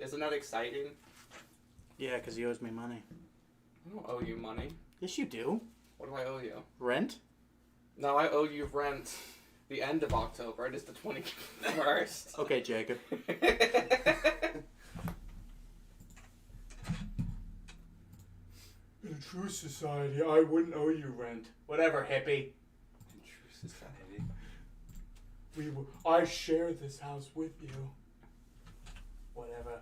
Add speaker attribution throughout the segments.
Speaker 1: Isn't that exciting?
Speaker 2: Yeah, because he owes me money.
Speaker 1: I don't owe you money.
Speaker 2: Yes, you do.
Speaker 1: What do I owe you?
Speaker 2: Rent?
Speaker 1: No, I owe you rent the end of October. It is the 21st.
Speaker 2: Okay, Jacob. In a true society, I wouldn't owe you rent. Whatever, hippie.
Speaker 3: In true society.
Speaker 2: I share this house with you. Whatever.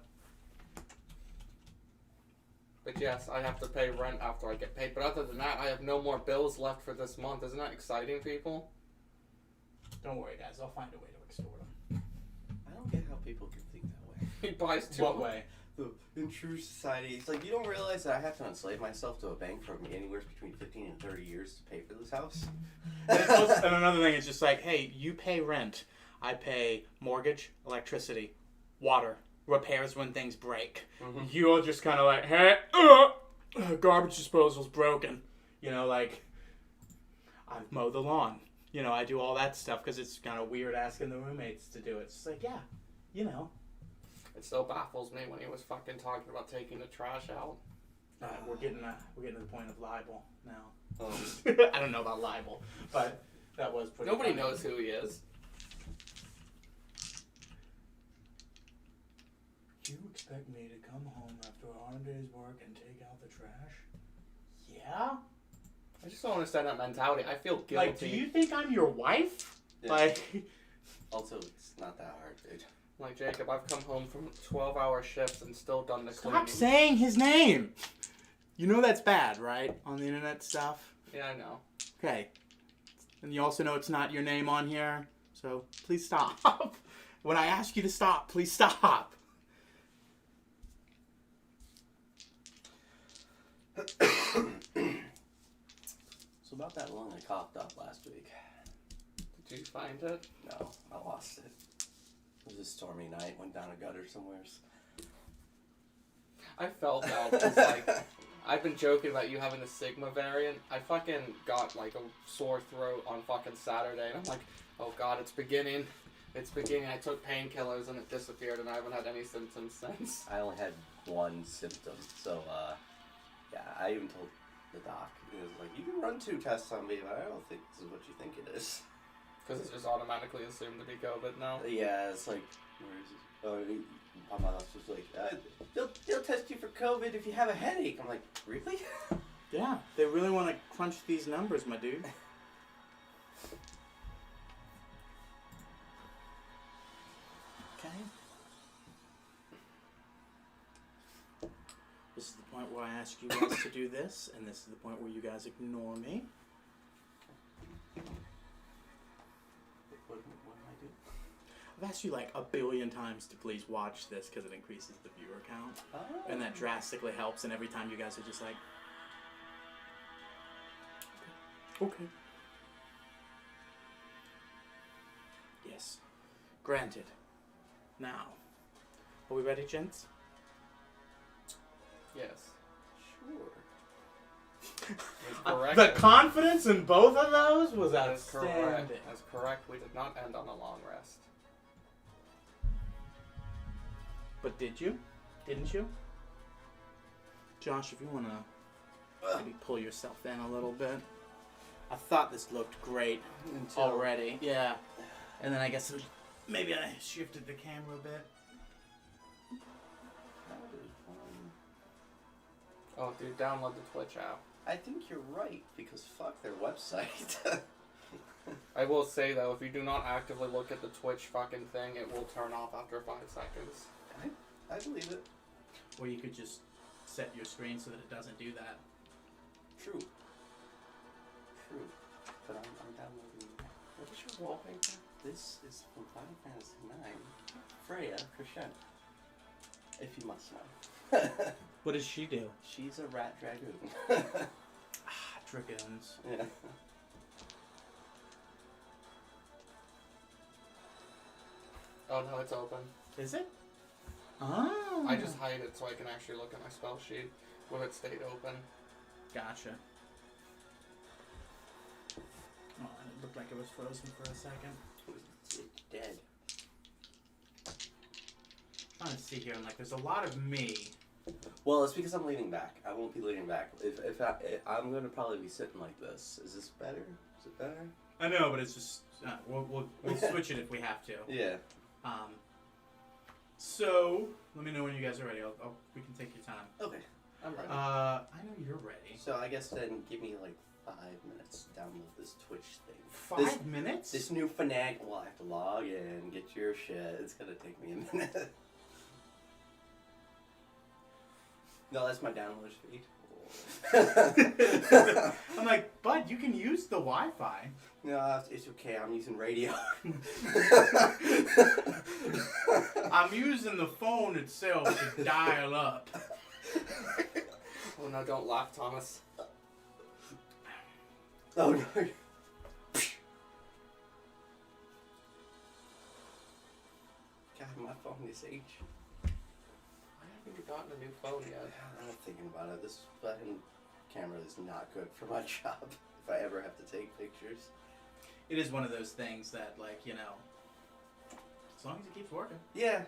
Speaker 1: But yes, I have to pay rent after I get paid. But other than that, I have no more bills left for this month. Isn't that exciting, people?
Speaker 2: Don't worry, guys. I'll find a way to extort them.
Speaker 3: I don't get how people can think that way.
Speaker 1: He buys two.
Speaker 2: What way?
Speaker 3: In true society, it's like you don't realize that I have to enslave myself to a bank for anywhere between 15 and 30 years to pay for this house.
Speaker 2: And another thing is just like, hey, you pay rent. I pay mortgage, electricity, water, repairs when things break. Mm-hmm. You're just kind of like, hey, garbage disposal's broken. You know, like, I mow the lawn. You know, I do all that stuff because it's kind of weird asking the roommates to do it. It's just like, yeah, you know.
Speaker 1: It still baffles me when he was fucking talking about taking the trash out.
Speaker 2: We're getting to the point of libel now.
Speaker 3: Oh.
Speaker 2: I don't know about libel, but that was pretty
Speaker 1: Nobody
Speaker 2: funny.
Speaker 1: knows who he is.
Speaker 2: You expect me to come home after a hard day's work and take out the trash? Yeah?
Speaker 1: I just don't understand that mentality. I feel guilty.
Speaker 2: Like, do you think I'm your wife?
Speaker 3: Yeah.
Speaker 2: Like...
Speaker 3: Also, it's not that hard, dude.
Speaker 1: Like, Jacob, I've come home from 12-hour shifts and still done the cleaning.
Speaker 2: Stop saying his name! You know that's bad, right? On the internet stuff?
Speaker 1: Yeah, I know.
Speaker 2: Okay. And you also know it's not your name on here, so please stop. When I ask you to stop, please stop.
Speaker 3: So about that lung I coughed up last week.
Speaker 1: Did you find it?
Speaker 3: No, I lost it. It was a stormy night, went down a gutter somewhere.
Speaker 1: I felt that. It's like, I've been joking about you having the Sigma variant. I fucking got like a sore throat on fucking Saturday, and I'm like, oh god, it's beginning. It's beginning. I took painkillers and it disappeared, and I haven't had any symptoms since.
Speaker 3: I only had one symptom, so yeah, I even told the doc. He was like, you can run 2 tests on me, but I don't think this is what you think it is.
Speaker 1: Because it's just automatically assumed to be COVID now.
Speaker 3: Yeah, it's like, where is it? Oh, my boss was like, they'll test you for COVID if you have a headache. I'm like, really?
Speaker 2: Yeah, they really want to crunch these numbers, my dude. Okay. This is the point where I ask you guys to do this, and this is the point where you guys ignore me.
Speaker 3: What am I doing?
Speaker 2: I've asked you like a billion times to please watch this because it increases the viewer count.
Speaker 3: Oh.
Speaker 2: And that drastically helps, and every time you guys are just like, okay. Yes. Granted. Now, are we ready, gents?
Speaker 1: Yes.
Speaker 3: Sure.
Speaker 1: That's correct.
Speaker 2: The confidence in both of those was
Speaker 1: That's correct.
Speaker 2: outstanding.
Speaker 1: That's correct. We did not end on a long rest.
Speaker 2: But did you? Didn't you? Josh, if you want to maybe pull yourself in a little bit. I thought this looked great already. Yeah. And then I guess maybe I shifted the camera a bit.
Speaker 1: Oh, dude, download the Twitch app.
Speaker 3: I think you're right, because fuck their website.
Speaker 1: I will say, though, if you do not actively look at the Twitch fucking thing, it will turn off after 5 seconds.
Speaker 3: I believe it.
Speaker 2: Or you could just set your screen so that it doesn't do that.
Speaker 3: True. But I'm downloading.
Speaker 1: What is your wallpaper?
Speaker 3: This is from Final Fantasy IX. Freya Crescent. If you must know.
Speaker 2: What does she do?
Speaker 3: She's a rat dragoon.
Speaker 2: Dragoons.
Speaker 3: Yeah.
Speaker 1: Oh, no, it's open.
Speaker 2: Is it? Oh.
Speaker 1: I just hide it so I can actually look at my spell sheet when it stayed open.
Speaker 2: Gotcha. Oh, and it looked like it was frozen for a second.
Speaker 3: It's dead.
Speaker 2: trying to see here, and like, there's a lot of me.
Speaker 3: Well, it's because I'm leaning back. I won't be leaning back. I'm gonna probably be sitting like this. Is this better? Is it better?
Speaker 2: I know, but it's just we'll switch it if we have to.
Speaker 3: Yeah.
Speaker 2: So let me know when you guys are ready. We can take your time.
Speaker 3: Okay. I'm ready.
Speaker 2: I know you're ready.
Speaker 3: So I guess then give me like 5 minutes to download this Twitch thing.
Speaker 2: 5 minutes?
Speaker 3: This new finagle. Well, I have to log in, get your shit. It's gonna take me a minute. No, that's my download speed.
Speaker 2: I'm like, bud, you can use the Wi-Fi.
Speaker 3: No, it's okay. I'm using radio.
Speaker 2: I'm using the phone itself to dial up.
Speaker 1: Oh no, don't laugh, Thomas.
Speaker 3: Oh no. God, my phone is H.
Speaker 1: Why haven't you gotten a new phone yet?
Speaker 3: I'm thinking about it. This fucking camera is not good for my job. If I ever have to take pictures.
Speaker 2: It is one of those things that, like, you know, as long as it keeps working,
Speaker 3: Yeah.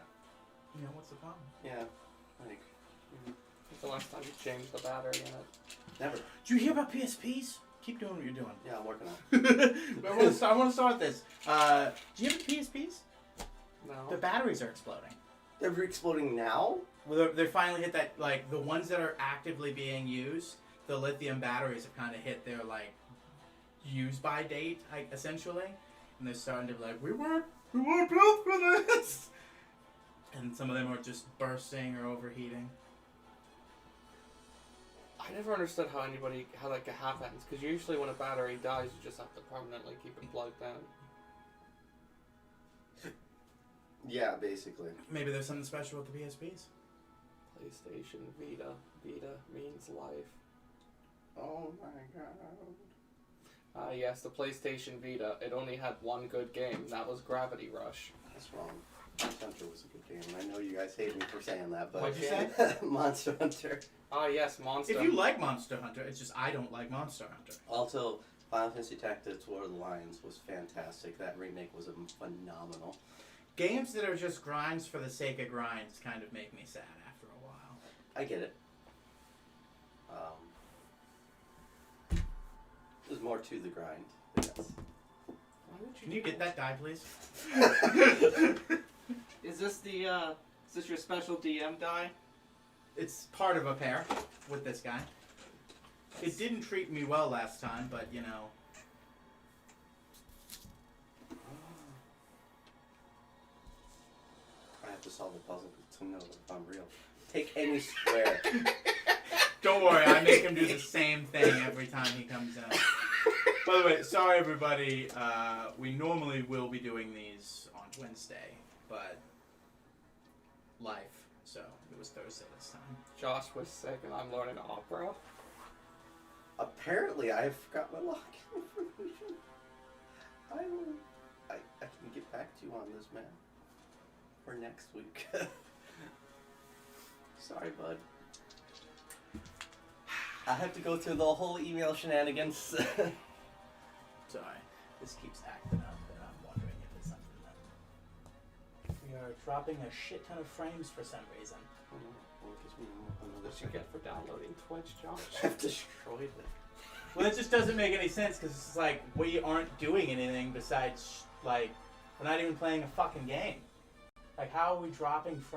Speaker 2: you know, what's the problem?
Speaker 3: Yeah. Like,
Speaker 1: When's the last time you changed the battery in it?
Speaker 3: never.
Speaker 2: Did you hear about PSPs? Keep doing what you're doing.
Speaker 3: Yeah, I'm working on it.
Speaker 2: I want to start this. Do you have PSPs?
Speaker 1: No.
Speaker 2: The batteries are exploding.
Speaker 3: They're exploding now?
Speaker 2: Well, they finally hit that, like, the ones that are actively being used, the lithium batteries have kind of hit their, like, use by date, essentially. And they're starting to be like, we weren't built for this! And some of them are just bursting or overheating.
Speaker 1: I never understood how that happens, because usually when a battery dies, you just have to permanently keep it plugged in.
Speaker 3: Yeah, basically.
Speaker 2: Maybe there's something special with the PSPs.
Speaker 1: PlayStation Vita. Vita means life.
Speaker 3: Oh my god.
Speaker 1: Yes, the PlayStation Vita. It only had one good game. That was Gravity Rush.
Speaker 3: That's wrong. Monster Hunter was a good game. I know you guys hate me for saying that, but...
Speaker 2: What'd you say?
Speaker 3: Monster Hunter.
Speaker 1: Yes, Monster.
Speaker 2: If you like Monster Hunter, it's just I don't like Monster Hunter.
Speaker 3: Also, Final Fantasy Tactics War of the Lions was fantastic. That remake was phenomenal.
Speaker 2: Games that are just grinds for the sake of grinds kind of make me sad after a while.
Speaker 3: I get it. There's more to the grind. Yes.
Speaker 2: Can you get that die, please?
Speaker 1: Is this your special DM die?
Speaker 2: It's part of a pair with this guy. It didn't treat me well last time, but you know.
Speaker 3: I have to solve the puzzle to know if I'm real. Take any square.
Speaker 2: Don't worry, I make him do the same thing every time he comes in. By the way, sorry everybody, we normally will be doing these on Wednesday, but life, so it was Thursday this time.
Speaker 1: Josh was sick and I'm learning opera.
Speaker 3: Apparently, I forgot my login information. I can get back to you on this, man. For next week. Sorry, bud. I have to go through the whole email shenanigans.
Speaker 2: Sorry, this keeps acting up, and I'm wondering if it's something that we are dropping a shit ton of frames for some reason.
Speaker 1: What you get for downloading Twitch, Josh?
Speaker 3: I've destroyed it.
Speaker 2: Well, it just doesn't make any sense because it's like we aren't doing anything besides like we're not even playing a fucking game. Like, how are we dropping frames?